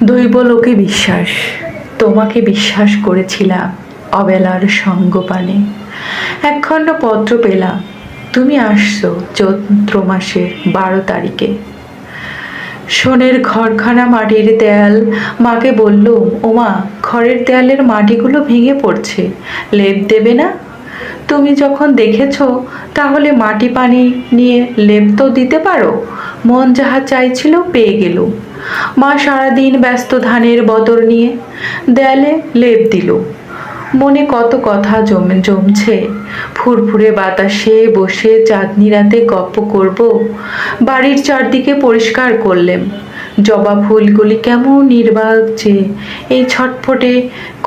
দৈবলোকে বিশ্বাস। তোমাকে বিশ্বাস করেছিলাম অবেলার সঙ্গপানে। একখণ্ড পত্র পেলাম, তুমি আসছো চৈত্র মাসের 12 তারিখে। সোনের ঘরখানা মাটির দেয়াল। মাকে বললুম, ওমা, ঘরের দেয়ালের মাটিগুলো ভেঙে পড়ছে, লেপ দেবে না? তুমি যখন দেখেছ তাহলে মাটি পানি নিয়ে লেপ তো দিতে পারো। মন যাহা চাইছিল পেয়ে গেলুম। মা সারাদিন ব্যস্ত ধানের বদর নিয়ে, দেয়ালে লেপ দিল। মনে কত কথা জমছে। ফুরফুরে বাতাসে বসে চাঁদনি রাতে গপ্প করব। বাড়ির চারদিকে পরিষ্কার করলেম। জবা ফুলগুলি কেমন নির্বাক যে এই ছটফটে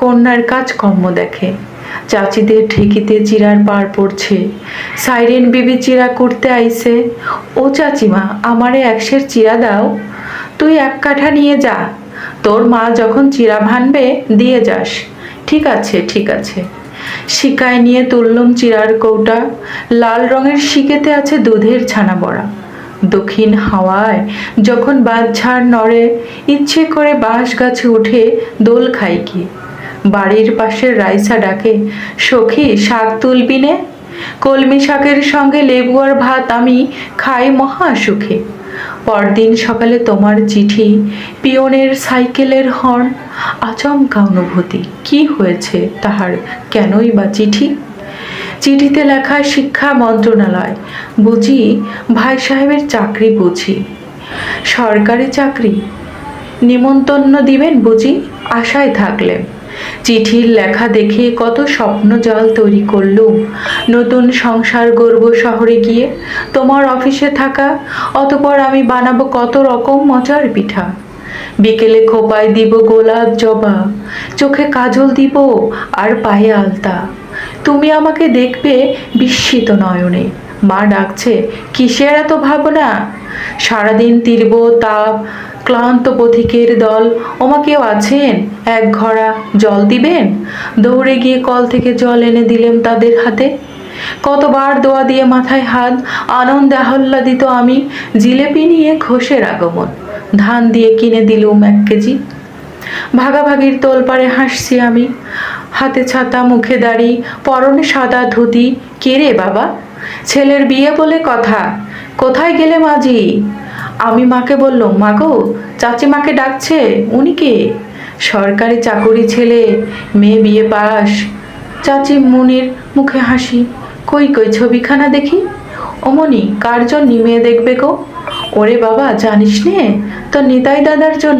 কন্যার কাজকর্ম দেখে। চাচিদের ঢেকিতে চিরার পার পড়ছে। সাইরেন বিবি চিরা করতে আইছে। ও চাচিমা, আমারে 1 সের চিরা দাও। তুই 1 কাঠা নিয়ে যা, তোর মা যখন চিরা ভানবে দিয়ে যাস। ঠিক আছে, ঠিক আছে। শিকায় নিয়ে তুললুম চিরার কৌটা। লাল রঙের শিকেতে আছে দুধের ছানা বড়া। দক্ষিণ হাওয়ায় যখন বাঁশঝাড় নড়ে, ইচ্ছে করে বাঁশ গাছে উঠে দোল খাই কি। বাড়ির পাশের রাইসা ডাকে, সখী শাক তুলবি নে? কলমি শাকের সঙ্গে লেবু আর ভাত আমি খাই মহা সুখে। পরদিন সকালে তোমার চিঠি, পিয়নের সাইকেলের হর্ন। আচমকা অনুভূতি, কি হয়েছে তাহার, কেনই বা চিঠি? চিঠিতে লেখা শিক্ষা মন্ত্রণালয়। বুঝি ভাই সাহেবের চাকরি, বুঝি সরকারি চাকরি। নিমন্ত্রণ দিবেন বুঝি, আশায় থাকলেন। চিঠির লেখা দেখে কত স্বপ্ন জল তৈরি করলুম। নতুন সংসার গড়ব শহরে গিয়ে, তোমার অফিসে থাকা। অতপর আমি বানাবো কত রকম মজার পিঠা। বিকেলে খোপায় দিব গোলাপ জবা, চোখে কাজল দিব আর পায়ে আলতা। তুমি আমাকে দেখবে বিস্মিত নয়নে। মা ডাকছে, কিসের এত ভাবনা? সারাদিন তীব্র তাপ, ক্লান্ত পথিকের দল। ওমা, কেউ আছেন? 1 ঘড়া জল দিবেন? দৌড়ে গিয়ে কল থেকে জল এনে দিলেম তাদের হাতে। কতবার দোয়া দিয়ে মাথায় হাত, আনন্দে আহ্লাদিত আমি। জিলেপি নিয়ে ঘোষের আগমন। ধান দিয়ে কিনে দিলুম 1 কেজি। ভাগাভাগির তোলপাড়ে হাসছি আমি। হাতে ছাতা, মুখে দাড়ি, পরনে সাদা ধুতি। কে রে বাবা? ছেলের বিয়ে বলে কথা। কোথায় গেলে মাঝি? আমি মাকে বললাম, মা গো, চাচিমাকে ডাকছে। উনি কে? সরকারি চাকুরি ছেলে, মেয়ে বিয়ে পাস। চাচি মুনির মুখে হাসি। কই কই ছবিখানা দেখি। অমনি, কার জন্য মেয়ে দেখবে গো? ওরে বাবা, জানিস নে, তো নিতাই দাদার জন্য।